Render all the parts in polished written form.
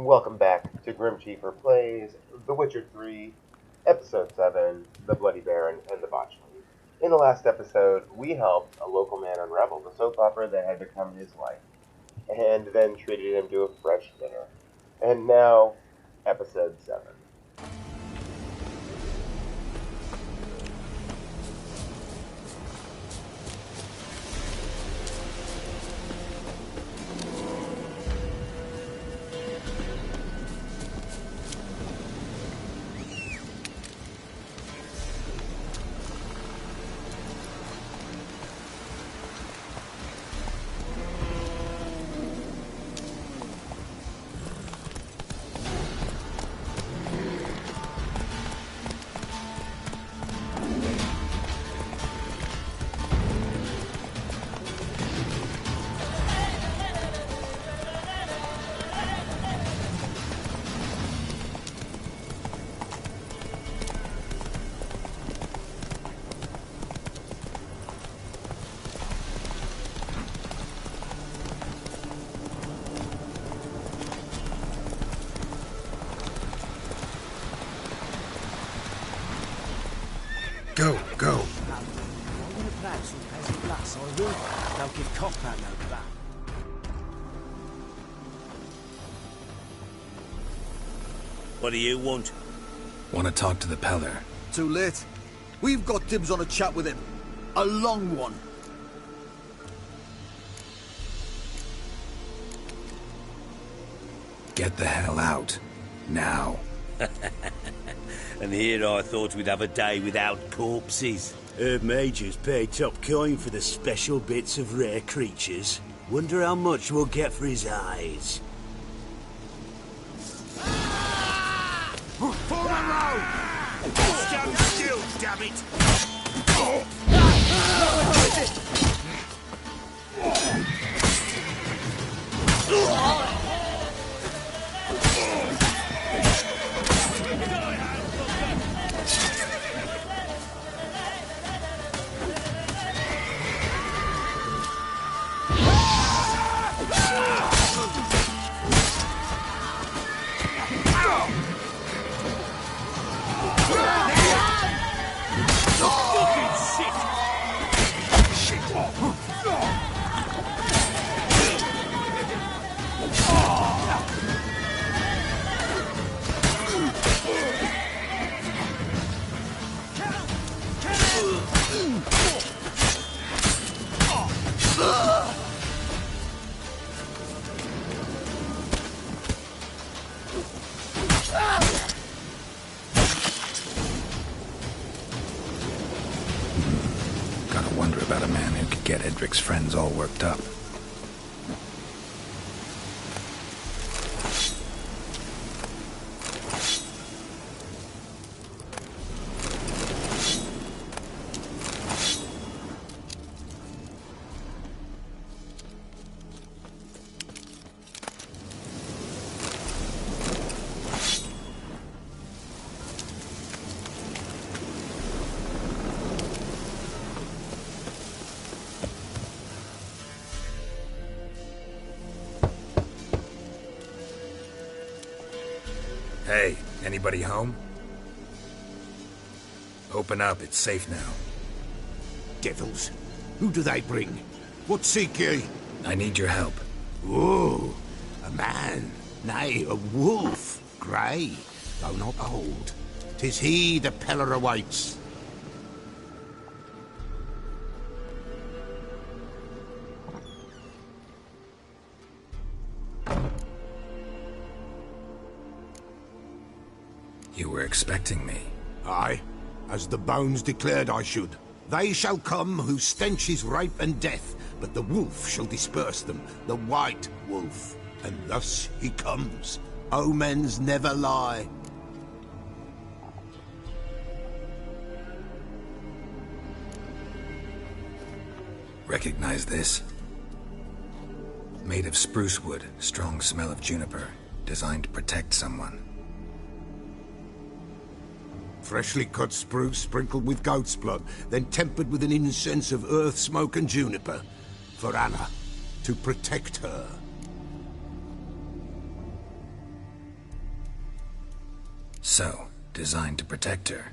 Welcome back to GrimCheefer Plays The Witcher 3, Episode 7, The Bloody Baron and the Botchling. In the last episode, we helped a local man unravel the soap opera that had become his life, and then treated him to a fresh dinner. And now, Episode 7. Go, go. What do you want? Want to talk to the Peller. Too late. We've got dibs on a chat with him. A long one. Get the hell out. Now. And here I thought we'd have a day without corpses. Herb Majors pay top coin for the special bits of rare creatures. Wonder how much we'll get for his eyes. Form a row! Stand still, damn it! Gotta wonder about a man who could get Edric's friends all worked up. Hey, anybody home? Open up, it's safe now. Devils. Who do they bring? What seek ye? I need your help. Oh, a man. Nay, a wolf. Grey, though not old. 'Tis he the Peller awaits. You were expecting me. Aye, as the bones declared I should. They shall come whose stench is rape and death, but the wolf shall disperse them, the white wolf. And thus he comes. Omens never lie. Recognize this? Made of spruce wood, strong smell of juniper, designed to protect someone. Freshly cut spruce sprinkled with goat's blood, then tempered with an incense of earth, smoke and juniper. For Anna, to protect her. So, designed to protect her.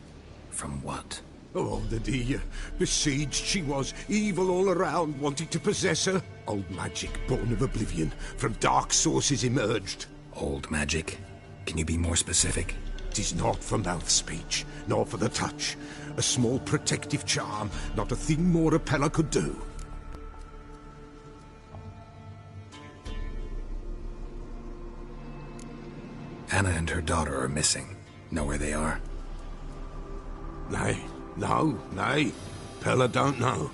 From what? Oh, the besieged she was, evil all around, wanting to possess her. Old magic, born of oblivion, from dark sources emerged. Old magic? Can you be more specific? 'Tis not for mouth speech, nor for the touch. A small protective charm, not a thing more Appella could do. Anna and her daughter are missing. Know where they are? Nay, Pella don't know.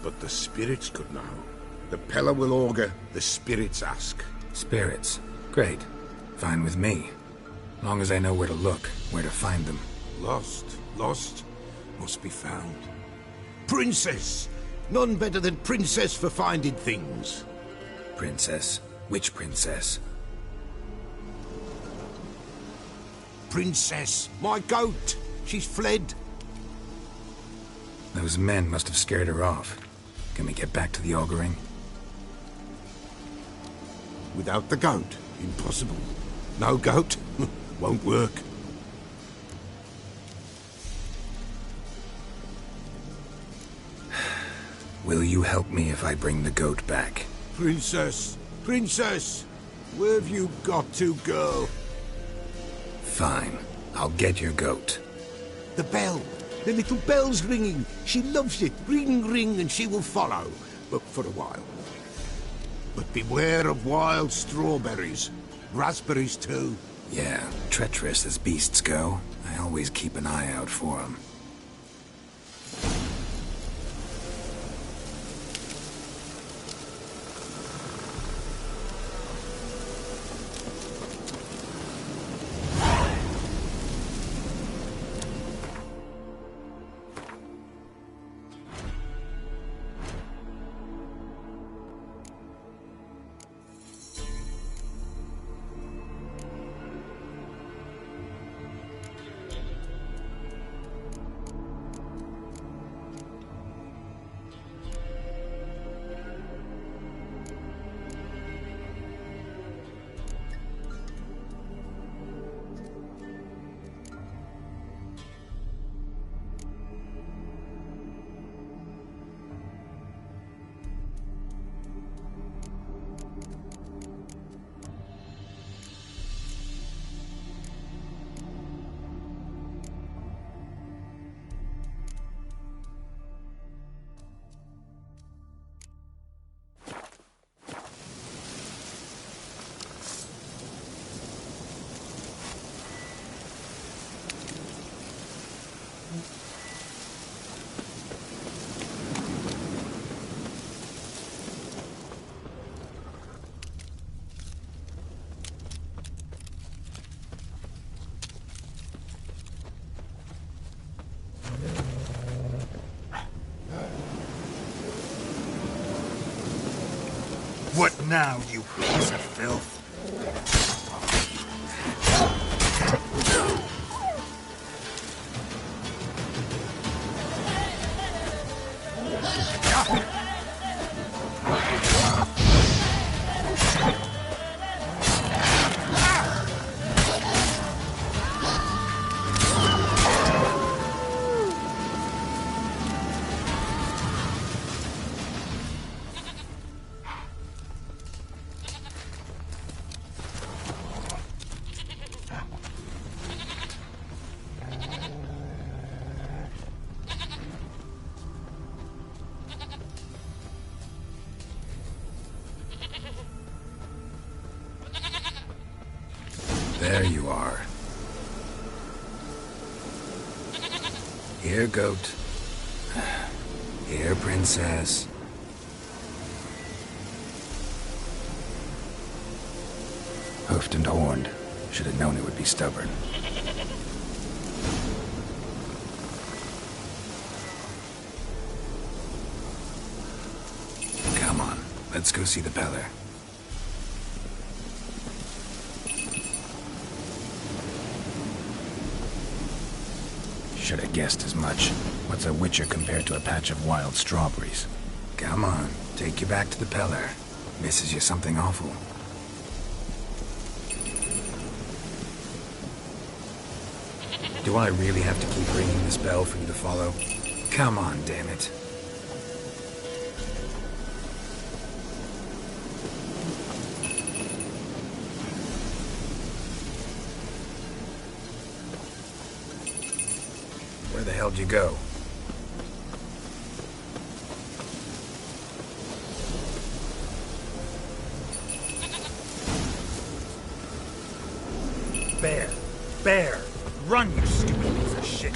But the spirits could know. The Pella will augur, the spirits ask. Spirits. Great. Fine with me. Long as I know where to look, where to find them. Lost, must be found. Princess! None better than Princess for finding things. Princess? Which princess? Princess, my goat! She's fled. Those men must have scared her off. Can we get back to the auguring? Without the goat, impossible. No goat, won't work. Will you help me if I bring the goat back? Princess, where have you got to, girl? Fine. I'll get your goat. The bell. The little bell's ringing. She loves it. Ring, ring, and she will follow. But for a while. But beware of wild strawberries. Raspberries, too. Yeah, treacherous as beasts go. I always keep an eye out for them. What now, you piece of filth? There you are. Here, goat. Here, princess. Hoofed and horned. Should have known it would be stubborn. Come on, let's go see the Peller. Should have guessed as much. What's a witcher compared to a patch of wild strawberries? Come on, take you back to the Peller. Misses you something awful. Do I really have to keep ringing this bell for you to follow? Come on, damn it. Where the hell'd you go? Bear! Bear! Run, you stupid piece of shit!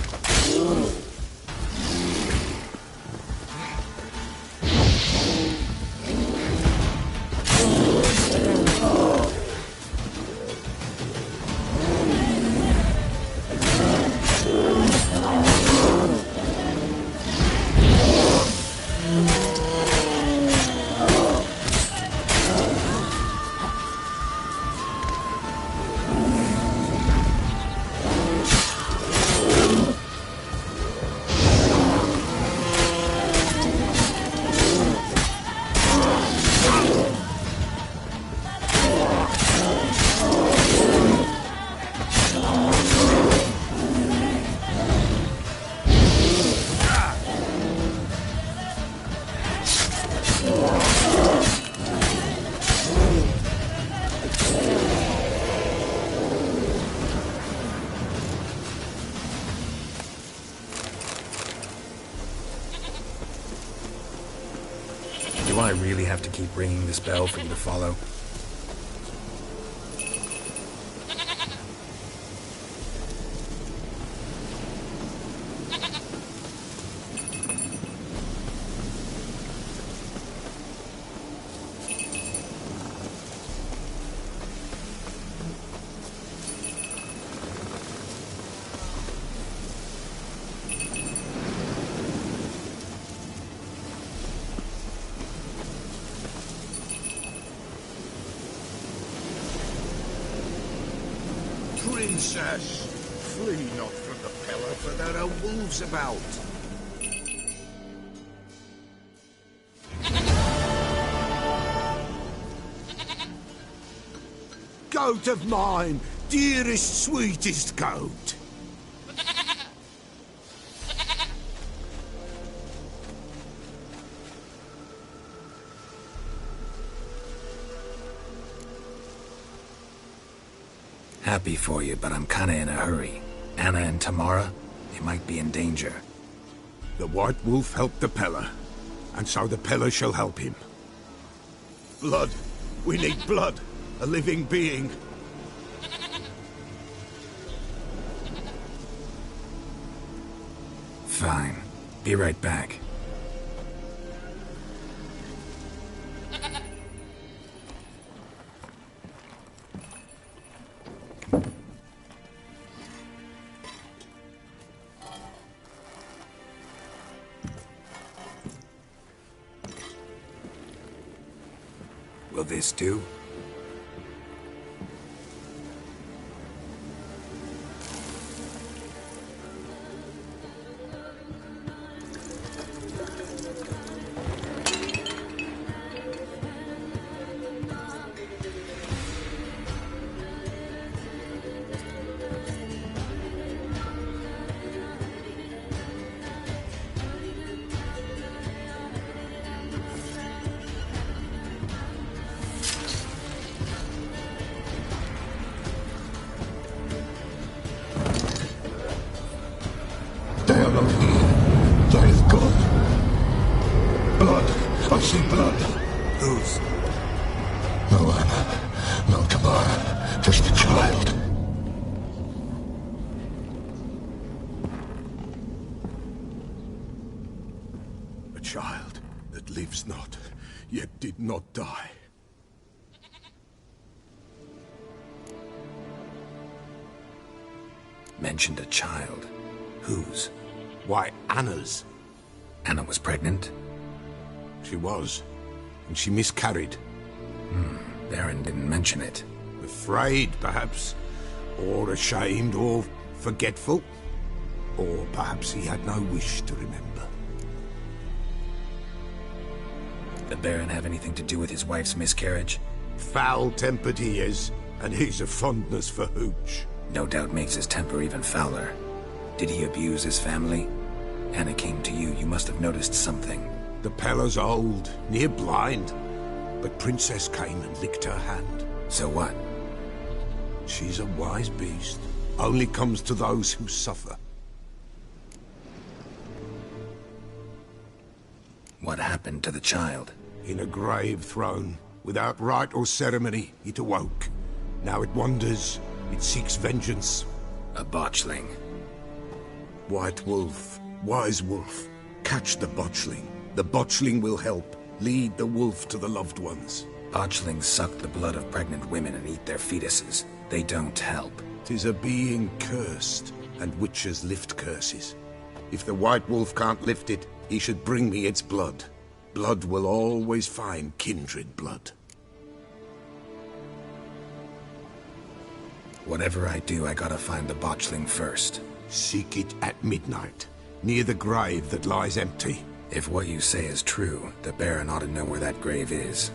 Do I really have to keep ringing this bell for you to follow? Princess, flee not from the pillar, for there are wolves about. Goat of mine, dearest, sweetest goat. Happy for you, but I'm kinda in a hurry. Anna and Tamara, they might be in danger. The White Wolf helped the Peller, and so the Peller shall help him. Blood. We need blood. A living being. Fine. Be right back. Will this do? They are not here. There is God. Blood. I see blood. Whose? No Anna. No Tamara. Just a child. A child that lives not, yet did not die. Mentioned a child. Whose? Why, Anna's. Anna was pregnant? She was. And she miscarried. Baron didn't mention it. Afraid, perhaps. Or ashamed, or forgetful. Or perhaps he had no wish to remember. The Baron have anything to do with his wife's miscarriage? Foul-tempered he is, and he's a fondness for hooch. No doubt makes his temper even fouler. Did he abuse his family? Anna came to you. You must have noticed something. The Pella's old, near blind. But Princess came and licked her hand. So what? She's a wise beast. Only comes to those who suffer. What happened to the child? In a grave thrown. Without rite or ceremony, it awoke. Now it wanders. It seeks vengeance. A botchling. White wolf. Wise wolf. Catch the botchling. The botchling will help. Lead the wolf to the loved ones. Botchlings suck the blood of pregnant women and eat their fetuses. They don't help. 'Tis a being cursed, and witches lift curses. If the white wolf can't lift it, he should bring me its blood. Blood will always find kindred blood. Whatever I do, I gotta find the botchling first. Seek it at midnight, near the grave that lies empty. If what you say is true, the Baron ought to know where that grave is.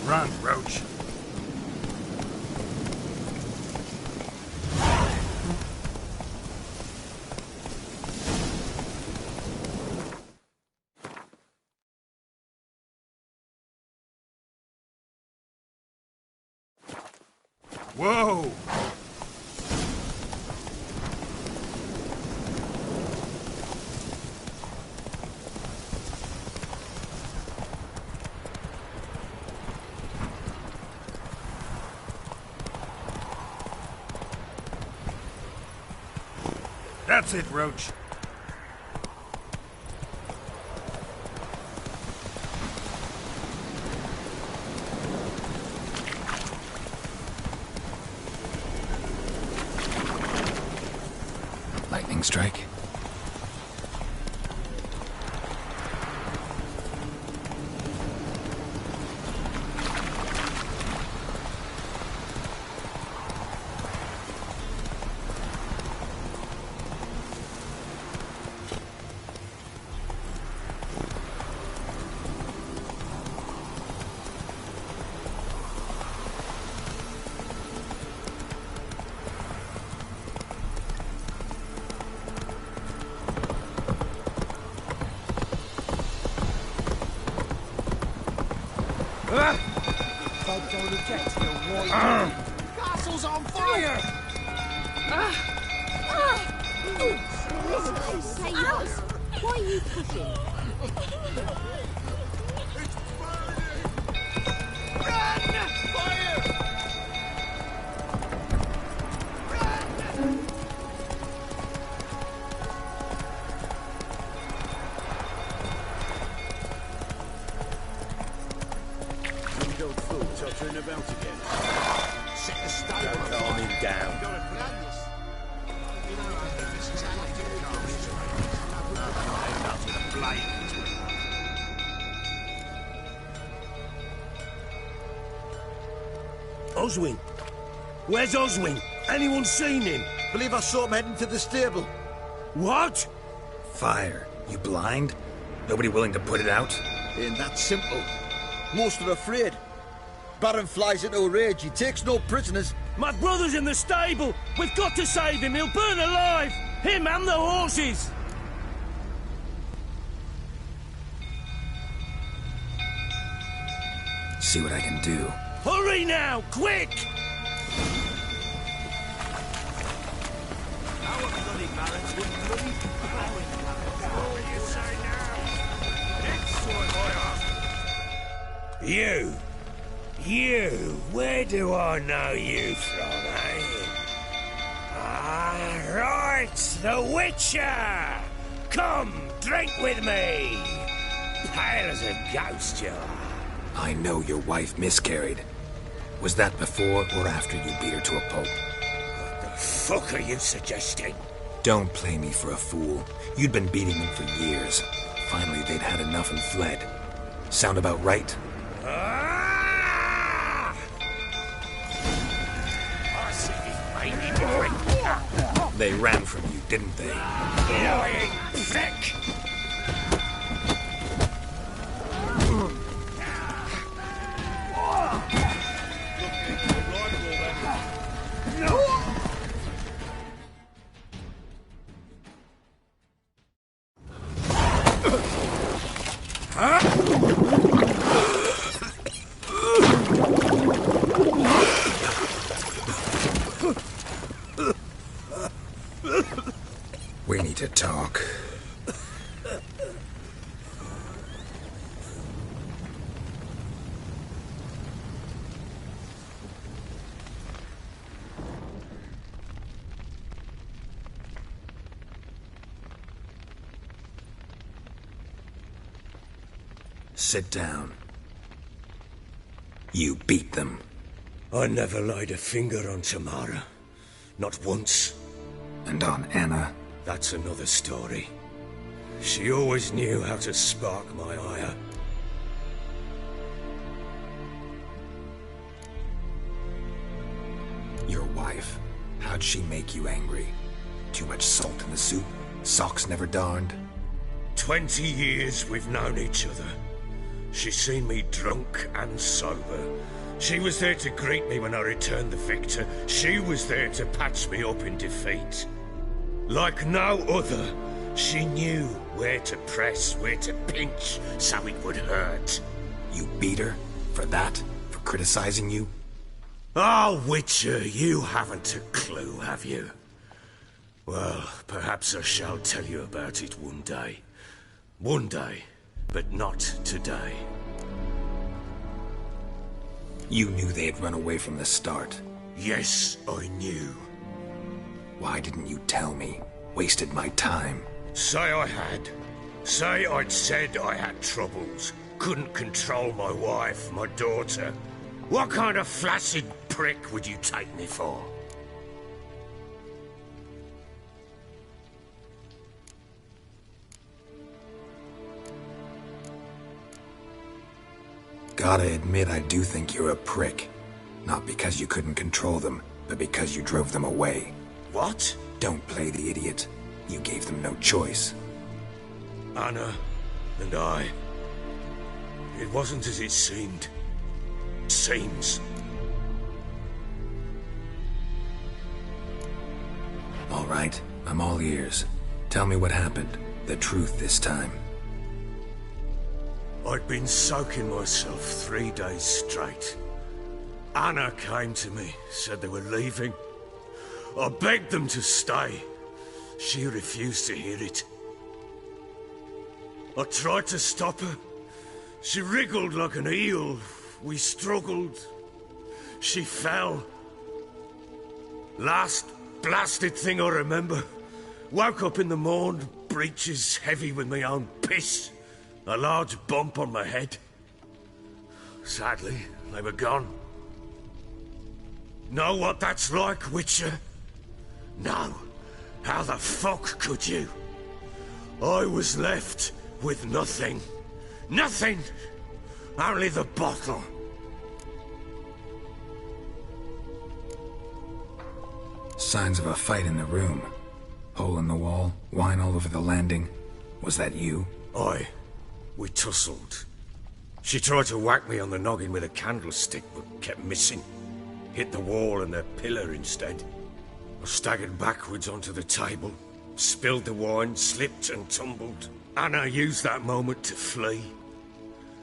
Run, Roach. Whoa! That's it, Roach. Lightning strike? Castle's on fire! Why are you pushing? Tottering about again. Set the stone Don't calm him down. Oswin? Where's Oswin? Anyone seen him? Believe I saw him heading to the stable. What? Fire. You blind? Nobody willing to put it out? Ain't that simple. Most are afraid. Baron flies into a rage. He takes no prisoners. My brother's in the stable! We've got to save him! He'll burn alive! Him and the horses! See what I can do. Hurry now! Quick! You, where do I know you from, eh? Ah, right, the Witcher! Come, drink with me! Pale as a ghost, you are. I know your wife miscarried. Was that before or after you beat her to a pulp? What the fuck are you suggesting? Don't play me for a fool. You'd been beating them for years. Finally, they'd had enough and fled. Sound about right? Ah! I see you, baby boy. They ran from you, didn't they? Lying prick! We need to talk. Sit down. You beat them. I never laid a finger on Tamara. Not once. And on Anna? That's another story. She always knew how to spark my ire. Your wife. How'd she make you angry? Too much salt in the soup? Socks never darned? 20 years we've known each other. She's seen me drunk and sober. She was there to greet me when I returned the victor. She was there to patch me up in defeat. Like no other, she knew where to press, where to pinch, so it would hurt. You beat her? For that? For criticizing you? Oh, Witcher, you haven't a clue, have you? Well, perhaps I shall tell you about it one day. One day, but not today. You knew they had run away from the start. Yes, I knew. Why didn't you tell me? Wasted my time. Say I had. Say I'd said I had troubles. Couldn't control my wife, my daughter. What kind of flaccid prick would you take me for? Gotta admit, I do think you're a prick. Not because you couldn't control them, but because you drove them away. What? Don't play the idiot. You gave them no choice. Anna and I... It wasn't as it seemed. Seems. All right, I'm all ears. Tell me what happened. The truth this time. I'd been soaking myself 3 days straight. Anna came to me, said they were leaving. I begged them to stay. She refused to hear it. I tried to stop her. She wriggled like an eel. We struggled. She fell. Last blasted thing I remember. Woke up in the morn, breeches heavy with my own piss. A large bump on my head. Sadly, they were gone. Know what that's like, Witcher? No. How the fuck could you? I was left with nothing. Nothing! Only the bottle. Signs of a fight in the room. Hole in the wall, wine all over the landing. Was that you? Aye. We tussled. She tried to whack me on the noggin with a candlestick, but kept missing. Hit the wall and a pillar instead. I staggered backwards onto the table, spilled the wine, slipped and tumbled. Anna used that moment to flee.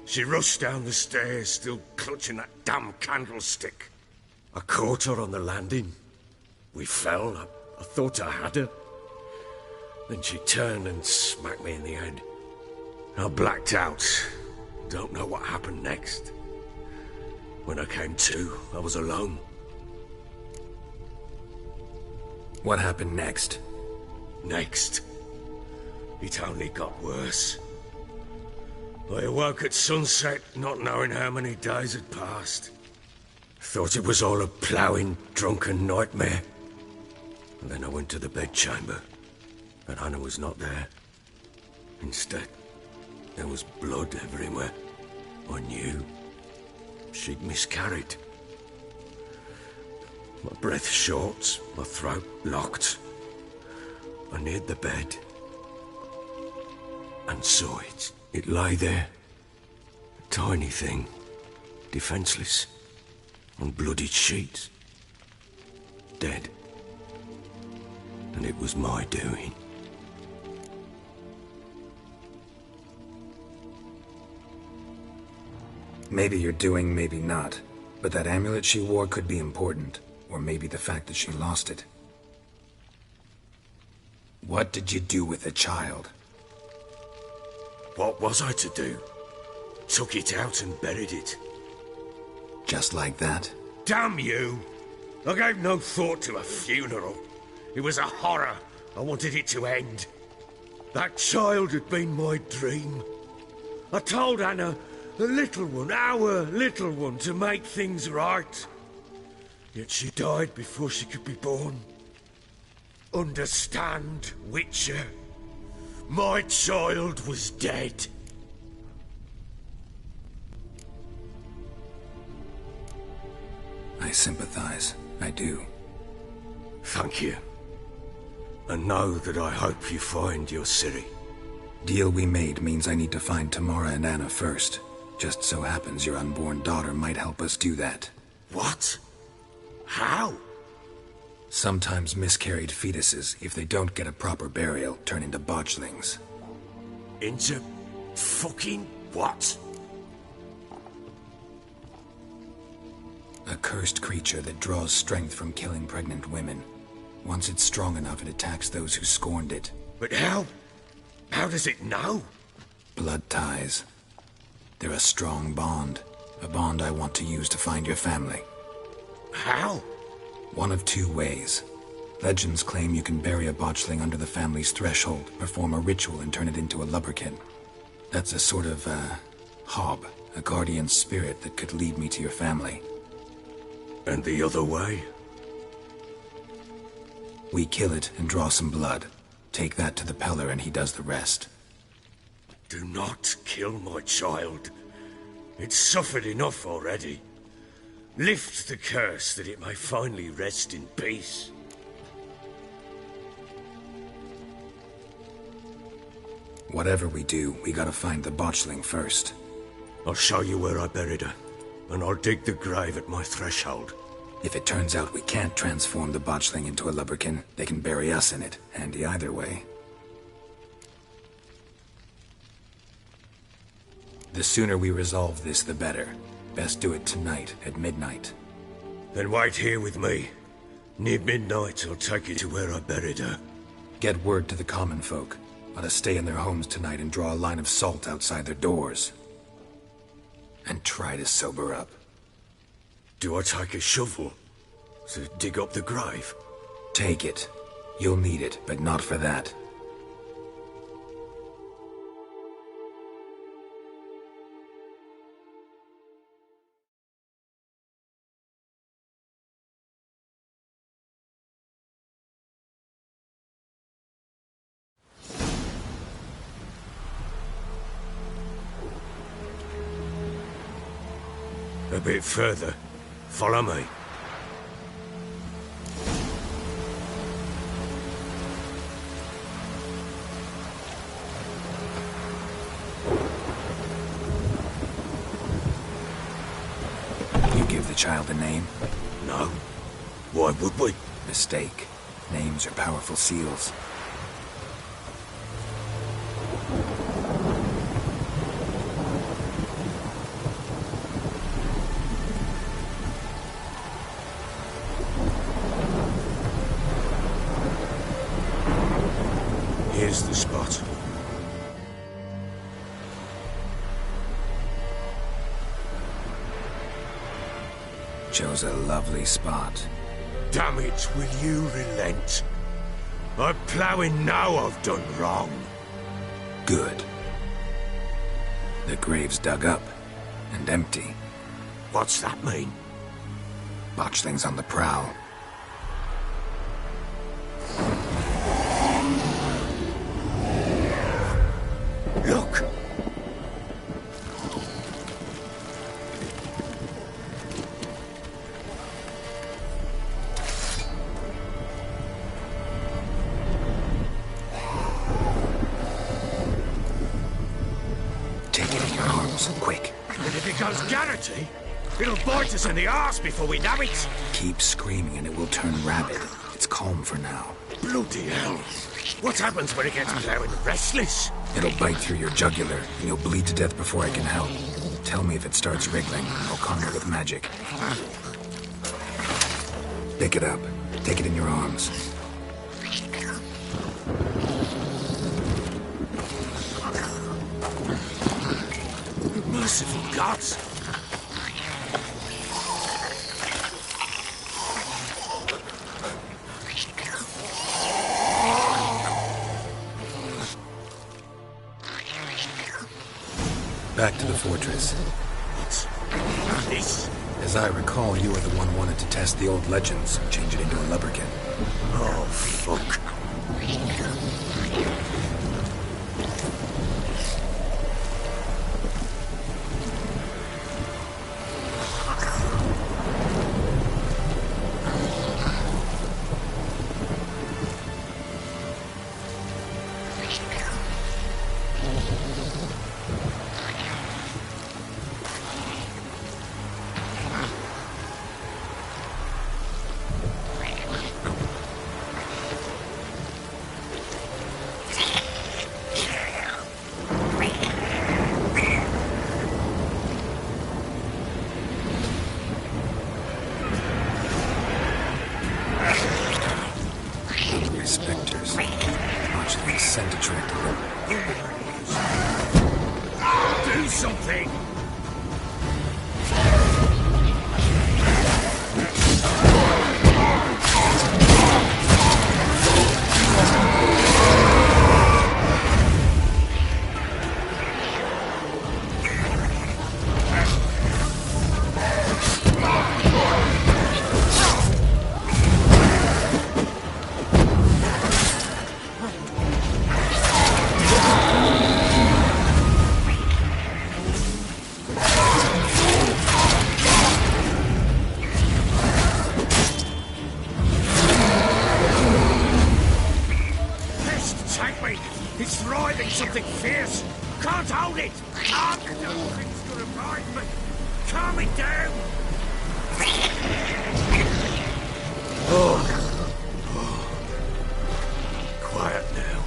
She rushed down the stairs, still clutching that damn candlestick. I caught her on the landing. We fell. I thought I had her. Then she turned and smacked me in the head. I blacked out. Don't know what happened next. When I came to, I was alone. What happened next? Next, it only got worse. I awoke at sunset, not knowing how many days had passed. Thought it was all a ploughing, drunken nightmare. And then I went to the bedchamber, and Anna was not there. Instead, there was blood everywhere. I knew she'd miscarried. My breath short, my throat locked. I neared the bed and saw it. It lay there, a tiny thing, defenseless, on bloodied sheets, dead. And it was my doing. Maybe you're doing, maybe not. But that amulet she wore could be important. Or maybe the fact that she lost it. What did you do with the child? What was I to do? Took it out and buried it. Just like that? Damn you! I gave no thought to a funeral. It was a horror. I wanted it to end. That child had been my dream. I told Anna, the little one, our little one, to make things right. Yet she died before she could be born. Understand, Witcher? My child was dead. I sympathize. I do. Thank you. And know that I hope you find your Ciri. Deal we made means I need to find Tamara and Anna first. Just so happens your unborn daughter might help us do that. What? How? Sometimes miscarried fetuses, if they don't get a proper burial, turn into botchlings. Into fucking what? A cursed creature that draws strength from killing pregnant women. Once it's strong enough, it attacks those who scorned it. But how? How does it know? Blood ties. They're a strong bond. A bond I want to use to find your family. How? One of two ways. Legends claim you can bury a botchling under the family's threshold, perform a ritual, and turn it into a lubberkin. That's a sort of, hob, a guardian spirit that could lead me to your family. And the other way? We kill it and draw some blood. Take that to the Peller and he does the rest. Do not kill my child. It's suffered enough already. Lift the curse that it may finally rest in peace. Whatever we do, we gotta find the botchling first. I'll show you where I buried her, and I'll dig the grave at my threshold. If it turns out we can't transform the botchling into a lubberkin, they can bury us in it. Handy either way. The sooner we resolve this, the better. Best do it tonight, at midnight. Then wait here with me. Near midnight, I'll take you to where I buried her. Get word to the common folk. Let us stay in their homes tonight and draw a line of salt outside their doors. And try to sober up. Do I take a shovel to dig up the grave? Take it. You'll need it, but not for that. A bit further. Follow me. You give the child a name? No. Why would we? Mistake. Names are powerful seals. Here's the spot. Chose a lovely spot. Damn it, will you relent? I'm ploughing now I've done wrong. Good. The grave's dug up and empty. What's that mean? Botchling's on the prowl. Look! Take it in your arms, quick. And if it goes Garrity, it'll bite us in the arse before we know it. Keep screaming and it will turn rabid. It's calm for now. Bloody hell. What happens when it gets plowing restless? It'll bite through your jugular, and you'll bleed to death before I can help. Tell me if it starts wriggling. I'll calm it with magic. Pick it up. Take it in your arms. Merciful gods! Back to the fortress. What's this? As I recall, you were the one wanted to test the old legends, change it into a lubberkin. Oh, fuck. Spectres. Botchling's scent attracted them. Do something! It's writhing something fierce! Can't hold it! Can't! Nothing's gonna bite me! Calm it down! Oh. Quiet now.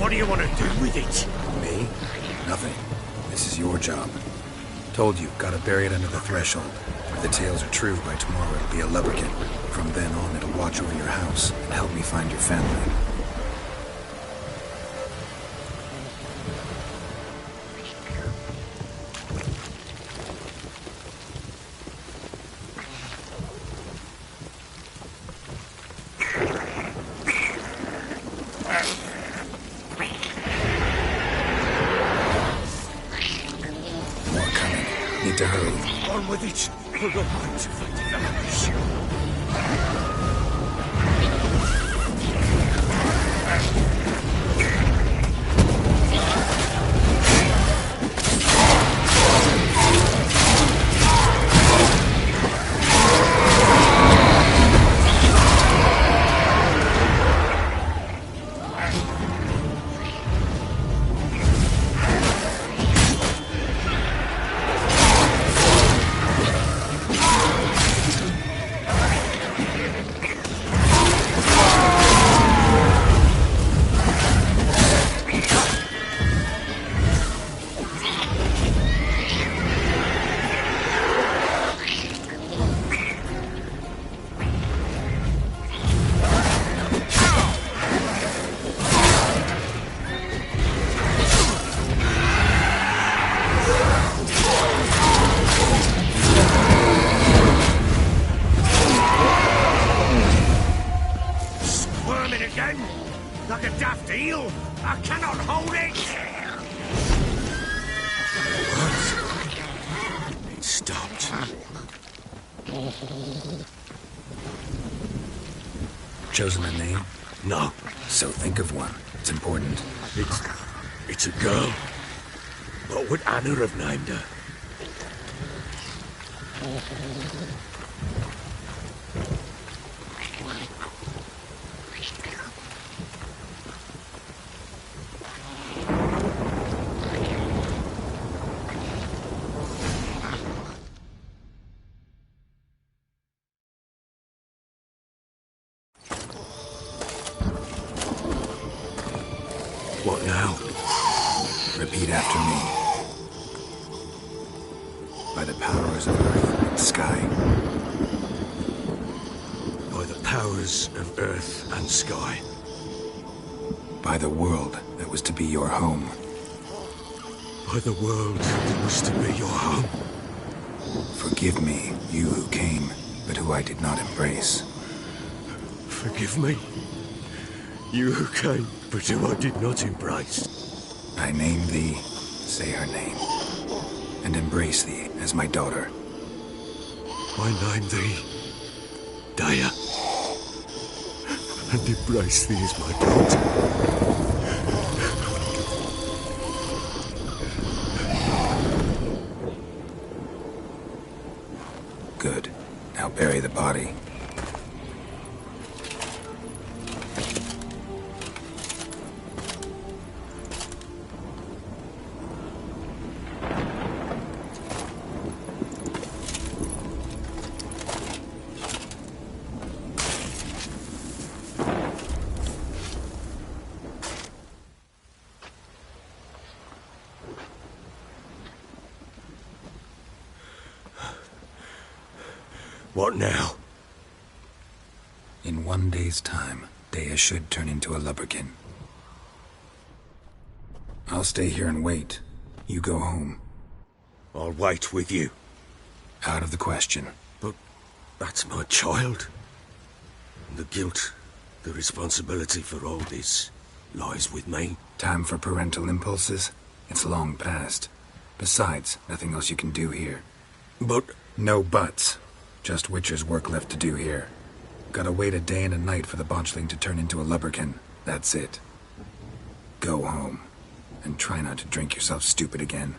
What do you want to do with it? Me? Nothing. This is your job. Told you, gotta bury it under the threshold. If the tales are true, by tomorrow it'll be a lubberkin. From then on, it'll watch over your house and help me find your family. More coming. Need to hurry. On with it! We're going to fight the enemies. again? Like a daft eel? I cannot hold it! What? It stopped. Chosen a name? No. So think of one. It's important. It's a girl. What would Anna have named her? What now? Repeat after me. By the powers of earth and sky. By the powers of earth and sky. By the world that was to be your home. By the world that was to be your home. Forgive me, you who came, but who I did not embrace. Forgive me. You who came, but who I did not embrace. I name thee, say her name, and embrace thee as my daughter. I name thee Dea, and embrace thee as my daughter. Good. Now bury the body. What now? In 1 day's time, Dea should turn into a lubberkin. I'll stay here and wait. You go home. I'll wait with you. Out of the question. But that's my child. And the guilt, the responsibility for all this lies with me. Time for parental impulses? It's long past. Besides, nothing else you can do here. But No buts. Just Witcher's work left to do here. Gotta wait a day and a night for the Botchling to turn into a lubberkin. That's it. Go home. And try not to drink yourself stupid again.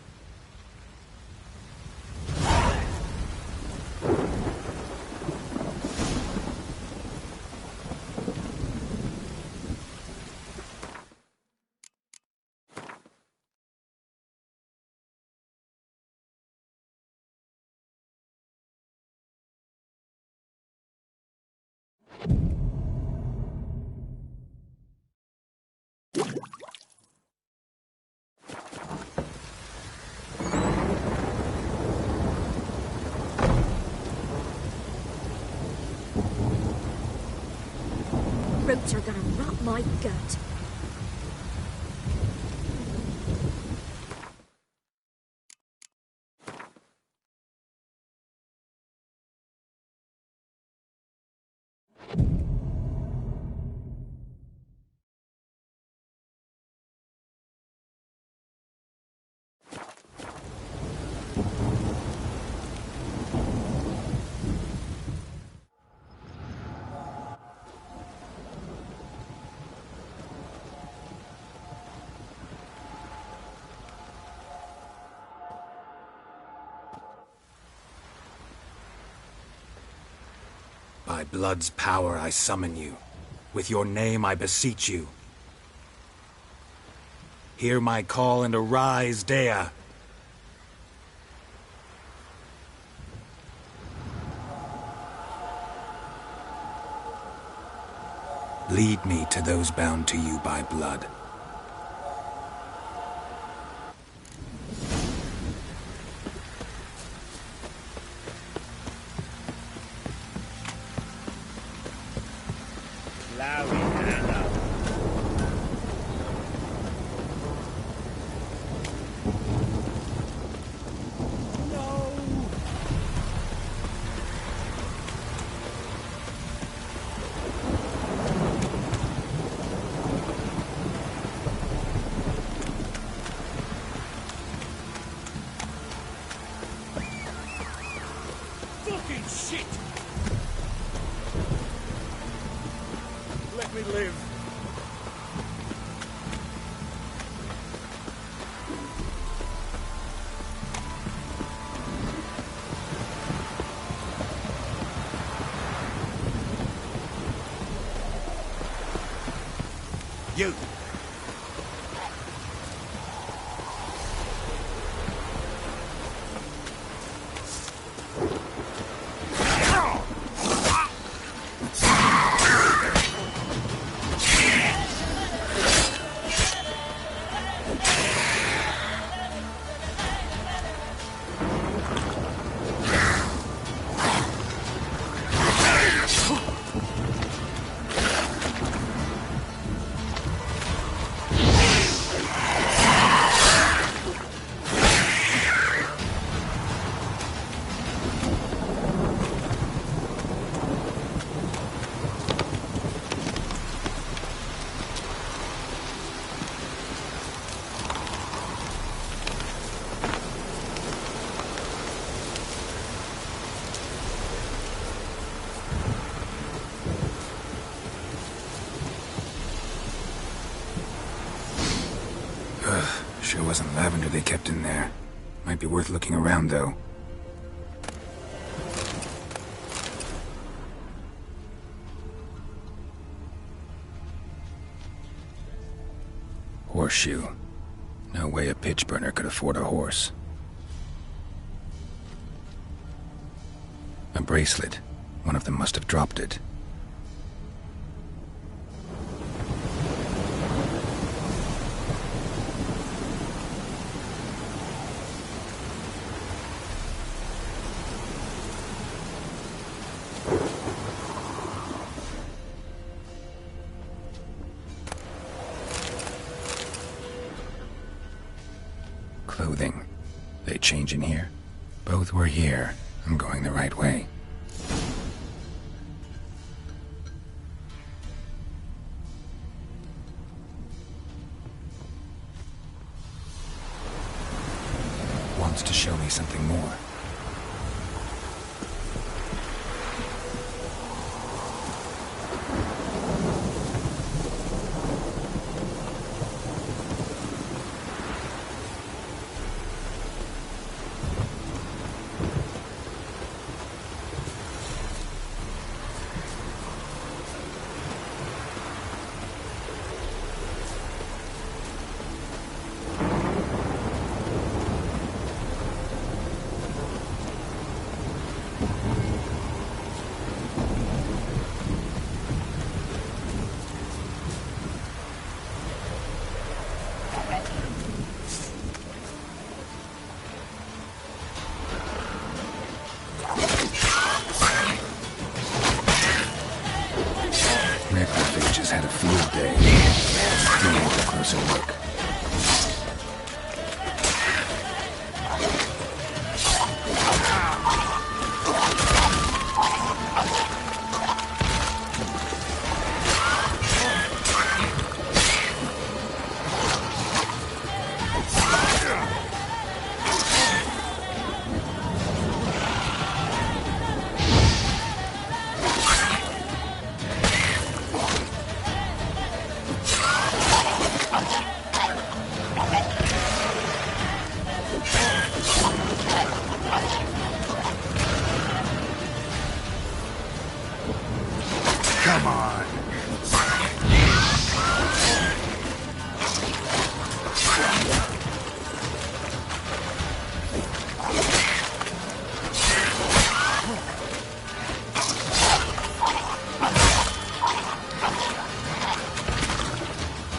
Roots are gonna rot my gut. By blood's power I summon you. With your name I beseech you. Hear my call and arise, Dea. Lead me to those bound to you by blood. shit! Let me live. You! Sure wasn't lavender they kept in there. Might be worth looking around, though. Horseshoe. No way a pitch burner could afford a horse. A bracelet. One of them must have dropped it. Clothing. They change in here? Both were here. I'm going the right way. Wants to show me something more. Had a field day. Still need a closer look. Come on.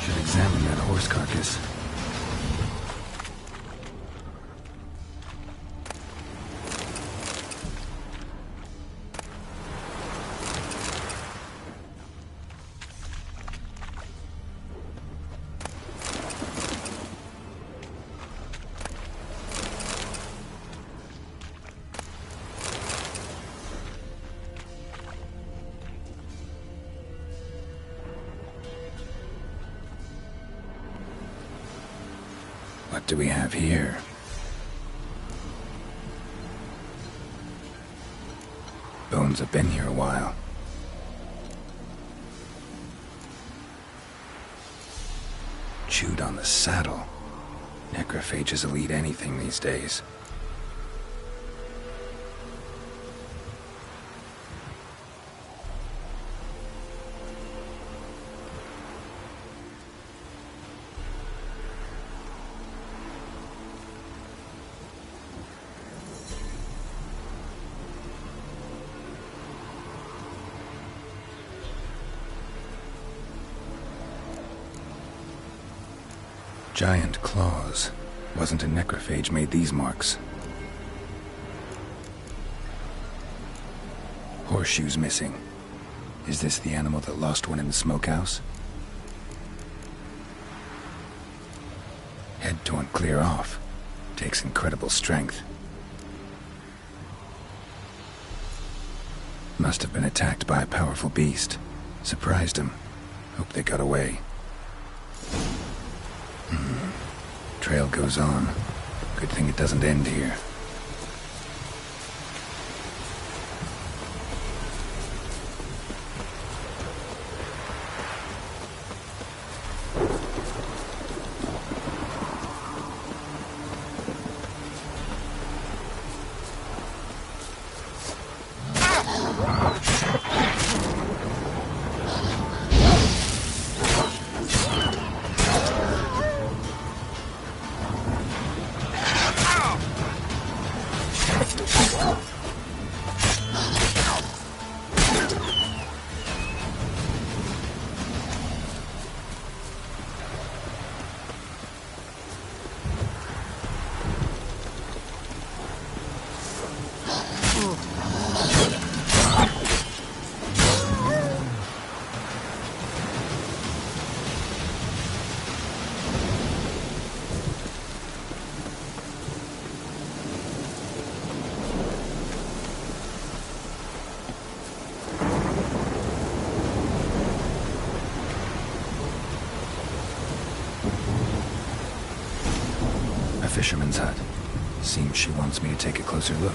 Should examine that horse carcass. What do we have here? Bones have been here a while. Chewed on the saddle. Necrophages will eat anything these days. Giant claws. Wasn't a necrophage made these marks. Horseshoes missing. Is this the animal that lost one in the smokehouse? Head torn clear off. Takes incredible strength. Must have been attacked by a powerful beast. Surprised him. Hope they got away. Trail goes on. Good thing it doesn't end here. Fisherman's hut. Seems she wants me to take a closer look.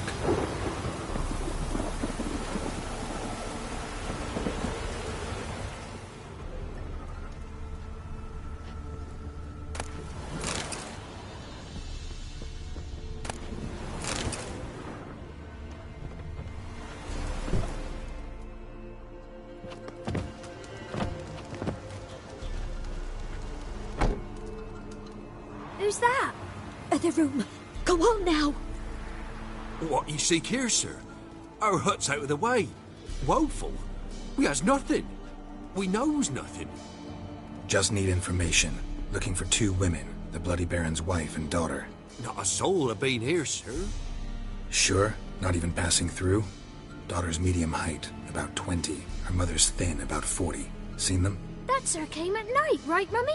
Who's that? Other room. Go on now. What you seek here, sir? Our hut's out of the way. Woeful. We has nothing. We knows nothing. Just need information. Looking for 2 women. The Bloody Baron's wife and daughter. Not a soul have been here, sir. Sure? Not even passing through? Daughter's medium height, about 20. Her mother's thin, about 40. Seen them? That sir came at night, right, Mummy?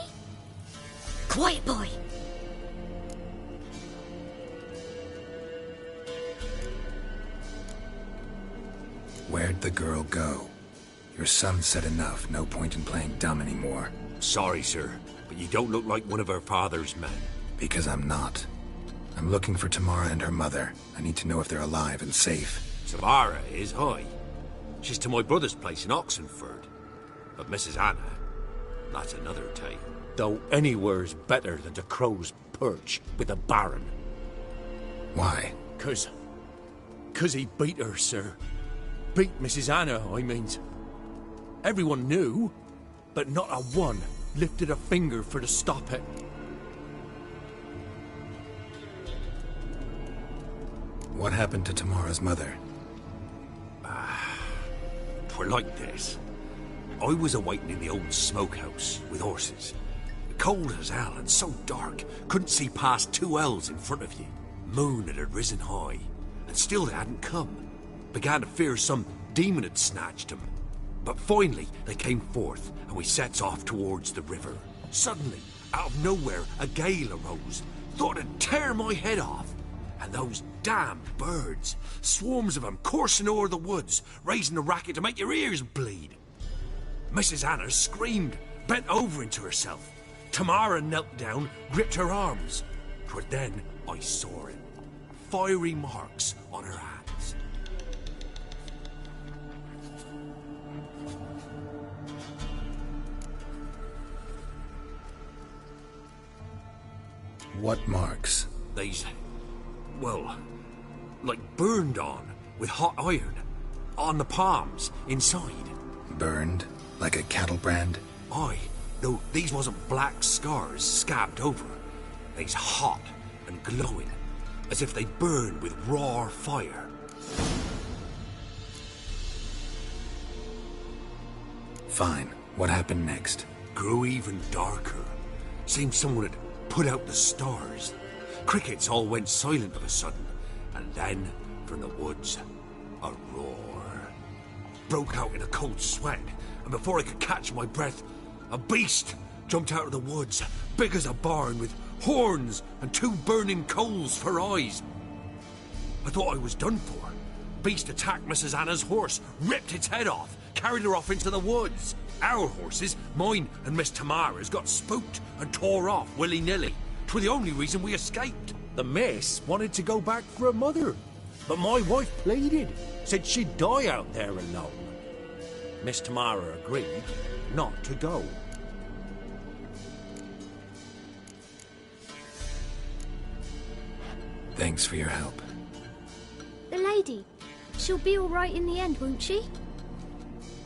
Quiet, boy. Where'd the girl go? Your son said enough. No point in playing dumb anymore. Sorry, sir, but you don't look like one of our father's men. Because I'm not. I'm looking for Tamara and her mother. I need to know if they're alive and safe. Tamara is, aye. She's to my brother's place in Oxenford. But Mrs. Anna, that's another tale. Though anywhere's better than the Crow's Perch with a Baron. Why? 'Cause he beat her, sir. Beat Mrs. Anna, I mean. Everyone knew, but not a one lifted a finger for to stop it. What happened to Tamara's mother? 'Twere like this. I was awaiting in the old smokehouse with horses. Cold as hell and so dark, couldn't see past 2 ells in front of you. Moon had risen high, and still they hadn't come. Began to fear some demon had snatched them. But finally, they came forth, and we sets off towards the river. Suddenly, out of nowhere, a gale arose. Thought it'd tear my head off. And those damn birds, swarms of them coursing o'er the woods, raising a racket to make your ears bleed. Mrs. Anna screamed, bent over into herself. Tamara knelt down, gripped her arms. 'Twere then I saw it. Fiery marks on her hands. What marks? These, well, like burned on with hot iron. On the palms, inside. Burned? Like a cattle brand? Aye. No, these wasn't black scars scabbed over. They's hot and glowing, as if they burned with raw fire. Fine. What happened next? Grew even darker. Seemed someone had put out the stars. Crickets all went silent of a sudden, and then, from the woods, a roar. Broke out in a cold sweat, and before I could catch my breath, a beast jumped out of the woods, big as a barn, with horns and 2 burning coals for eyes. I thought I was done for. Beast attacked Mrs. Anna's horse, ripped its head off, carried her off into the woods. Our horses, mine and Miss Tamara's, got spooked and tore off willy-nilly. 'Twere the only reason we escaped. The miss wanted to go back for her mother, but my wife pleaded, said she'd die out there alone. Miss Tamara agreed not to go. Thanks for your help. The lady, she'll be all right in the end, won't she?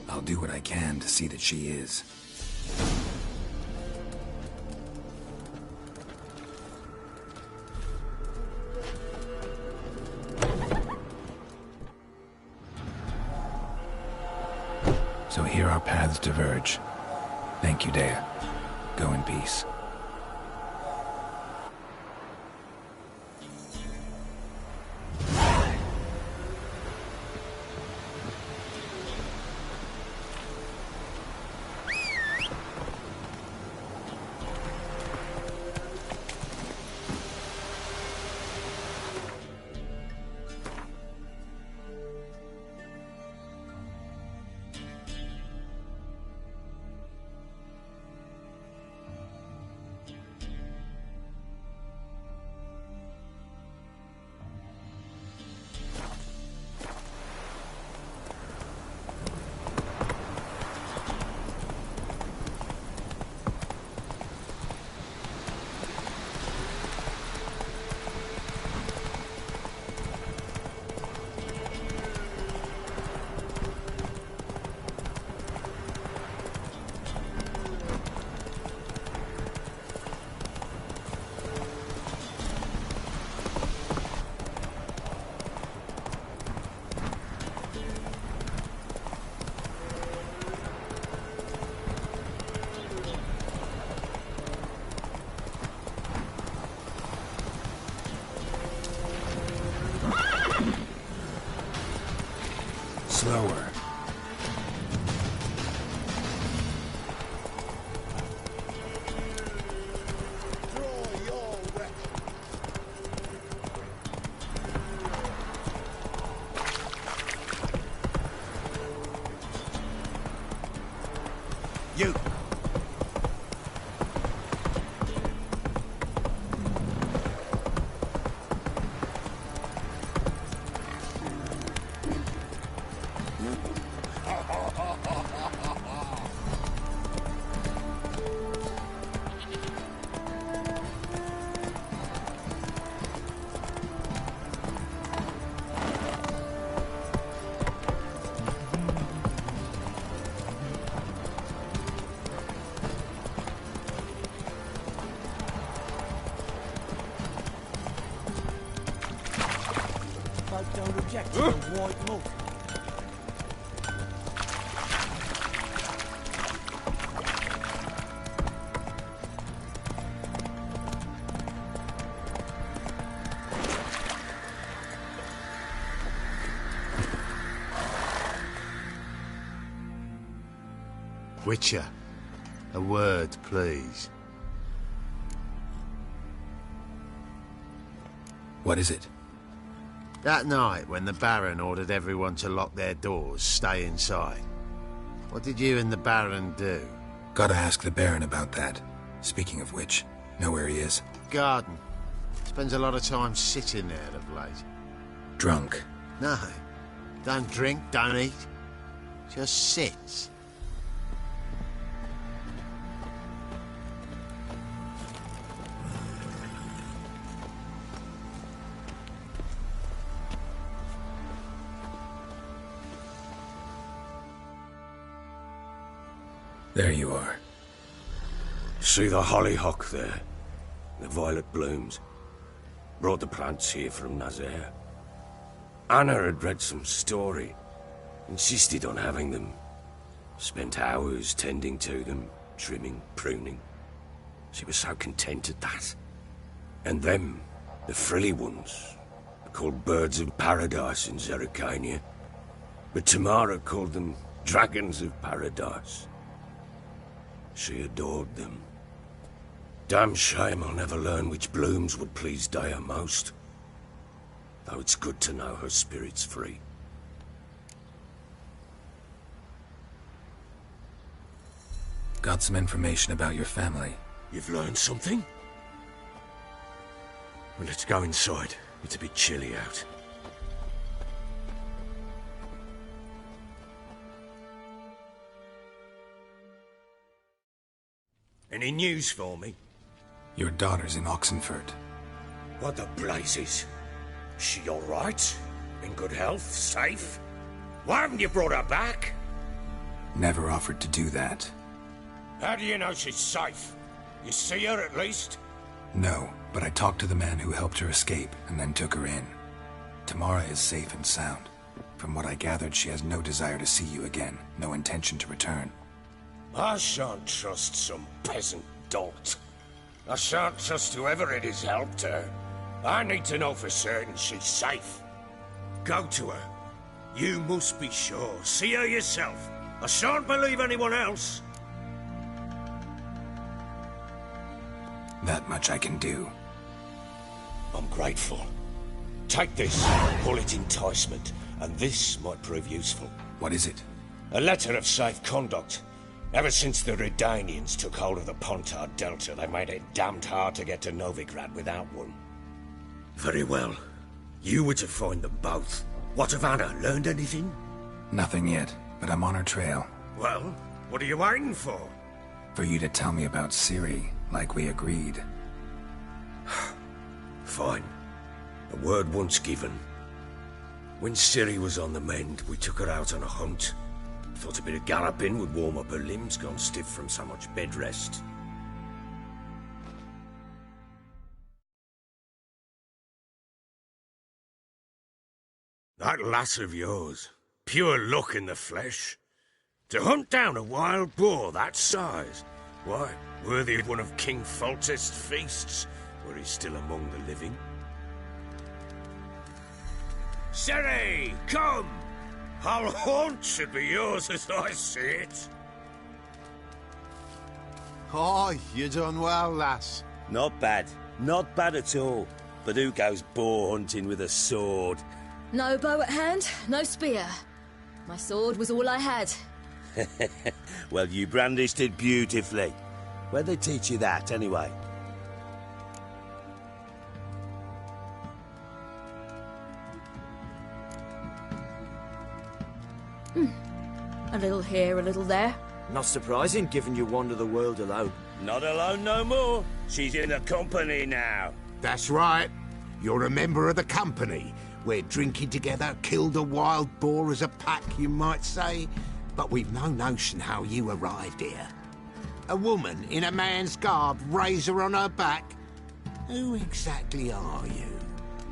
I'll do what I can to see that she is. So here our paths diverge. Thank you, Dea. Go in peace. Slower. You! Don't object to the white look. Witcher, a word, please. What is it? That night when the Baron ordered everyone to lock their doors, stay inside. What did you and the Baron do? Gotta ask the Baron about that. Speaking of which, know where he is? Garden. Spends a lot of time sitting there of late. Drunk. No. Don't drink, don't eat. Just sits. There you are. See the hollyhock there? The violet blooms. Brought the plants here from Nazaire. Anna had read some story. Insisted on having them. Spent hours tending to them, trimming, pruning. She was so content at that. And them, the frilly ones, are called birds of paradise in Zerrikania. But Tamara called them dragons of paradise. She adored them. Damn shame I'll never learn which blooms would please Dea most. Though it's good to know her spirit's free. Got some information about your family. You've learned something? Well, let's go inside. It's a bit chilly out. Any news for me? Your daughter's in Oxenford. What the blazes? She all right? In good health? Safe? Why haven't you brought her back? Never offered to do that. How do you know she's safe? You see her at least? No, but I talked to the man who helped her escape and then took her in. Tamara is safe and sound. From what I gathered, she has no desire to see you again, no intention to return. I shan't trust some peasant dolt. I shan't trust whoever it is helped her. I need to know for certain she's safe. Go to her. You must be sure. See her yourself. I shan't believe anyone else. That much I can do. I'm grateful. Take this, call it enticement, and this might prove useful. What is it? A letter of safe conduct. Ever since the Redanians took hold of the Pontard Delta, they made it damned hard to get to Novigrad without one. Very well. You were to find them both. What of Anna? Learned anything? Nothing yet, but I'm on her trail. Well, what are you waiting for? For you to tell me about Ciri, like we agreed. Fine. A word once given. When Ciri was on the mend, we took her out on a hunt. Thought a bit of galloping would warm up her limbs, gone stiff from so much bed rest. That lass of yours, pure luck in the flesh. To hunt down a wild boar that size, why, worthy of one of King Foltest's feasts, were he still among the living. Ciri, come! Our haunt should be yours as I see it. Oh, you done well, lass. Not bad. Not bad at all. But who goes boar hunting with a sword? No bow at hand, no spear. My sword was all I had. Well, you brandished it beautifully. Where'd they teach you that, anyway? A little here, a little there. Not surprising, given you wander the world alone. Not alone no more. She's in the company now. That's right. You're a member of the company. We're drinking together, killed a wild boar as a pack, you might say. But we've no notion how you arrived here. A woman in a man's garb, razor on her back. Who exactly are you?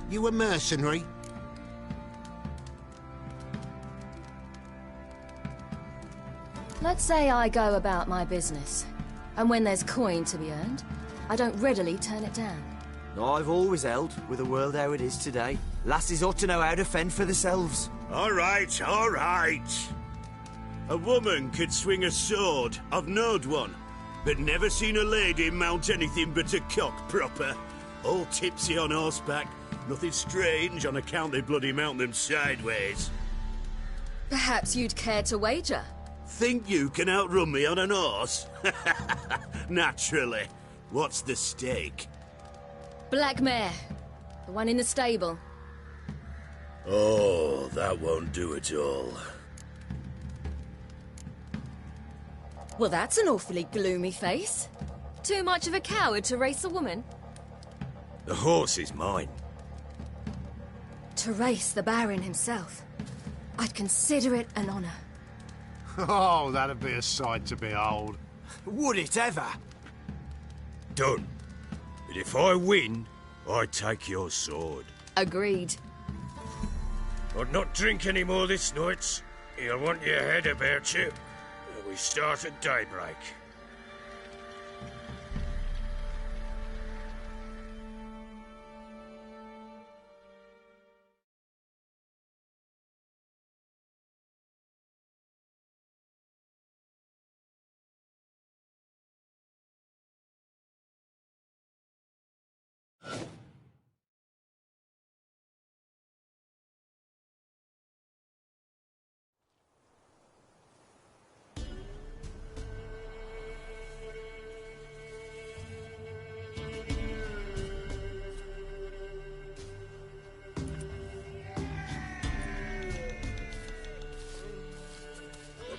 You a mercenary? Let's say I go about my business. And when there's coin to be earned, I don't readily turn it down. I've always held, with the world how it is today, lasses ought to know how to fend for themselves. All right, all right. A woman could swing a sword. I've knowed one. But never seen a lady mount anything but a cock proper. All tipsy on horseback. Nothing strange on account they bloody mount them sideways. Perhaps you'd care to wager? Think you can outrun me on an horse? Naturally. What's the stake? Black mare. The one in the stable. Oh, that won't do at all. Well, that's an awfully gloomy face. Too much of a coward to race a woman? The horse is mine. To race the Baron himself. I'd consider it an honor. Oh, that'd be a sight to behold. Would it ever? Done. But if I win, I take your sword. Agreed. I'd not drink any more this night. You'll want your head about you. We start at daybreak.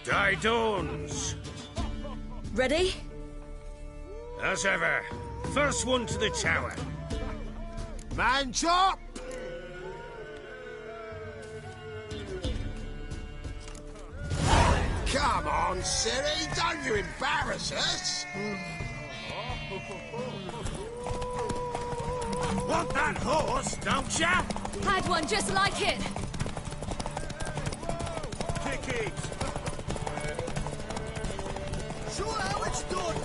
The day dawns. Ready? As ever, first one to the tower. Man chop! Come on, Siri, don't you embarrass us! Want that horse, don't ya? Had one just like it. Kick it. Show how it's done.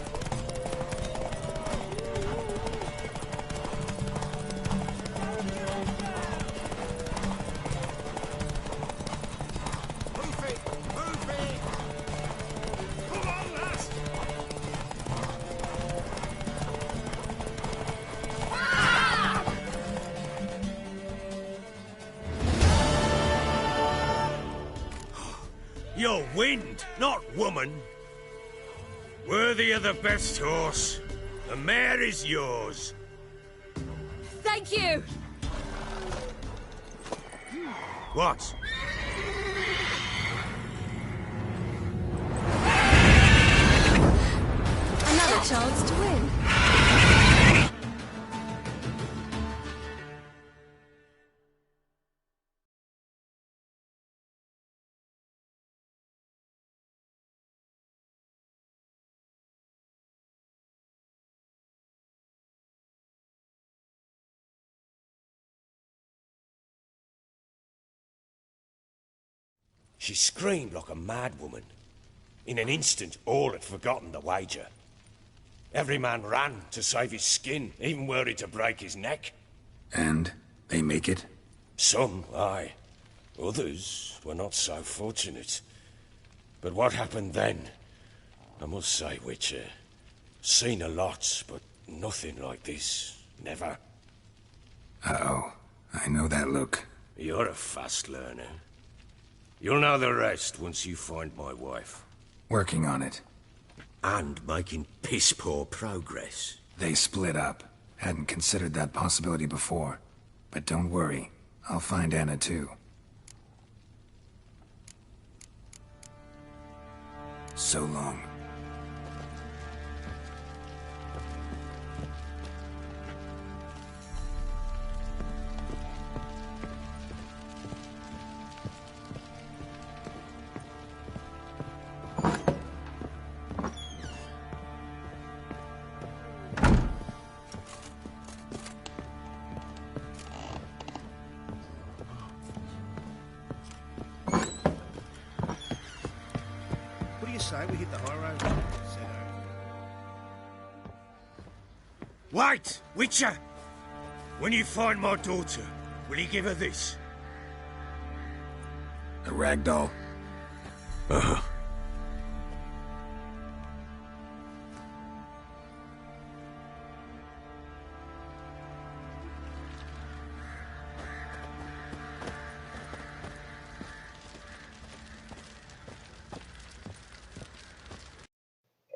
Move it, move it. Come on, lass. You're wind, not woman. Worthy of the best horse. The mare is yours. Thank you. What? Another chance to win. She screamed like a mad woman. In an instant, all had forgotten the wager. Every man ran to save his skin, even were it to break his neck. And they make it? Some, aye. Others were not so fortunate. But what happened then? I must say, Witcher, seen a lot, but nothing like this. Never. Uh-oh. I know that look. You're a fast learner. You'll know the rest once you find my wife. Working on it. And making piss-poor progress. They split up. Hadn't considered that possibility before. But don't worry. I'll find Anna too. So long. What do you say we hit the high road? Wait, Witcher! When you find my daughter, will you give her this? A ragdoll? Uh-huh.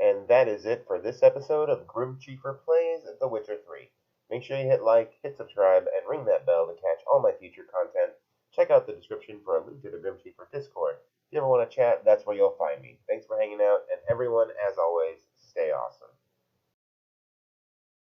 And that is it for this episode of GrimCheefer Plays The Witcher 3. Make sure you hit like, hit subscribe, and ring that bell to catch all my future content. Check out the description for a link to the GrimCheefer Discord. If you ever want to chat, that's where you'll find me. Thanks for hanging out, and everyone, as always, stay awesome.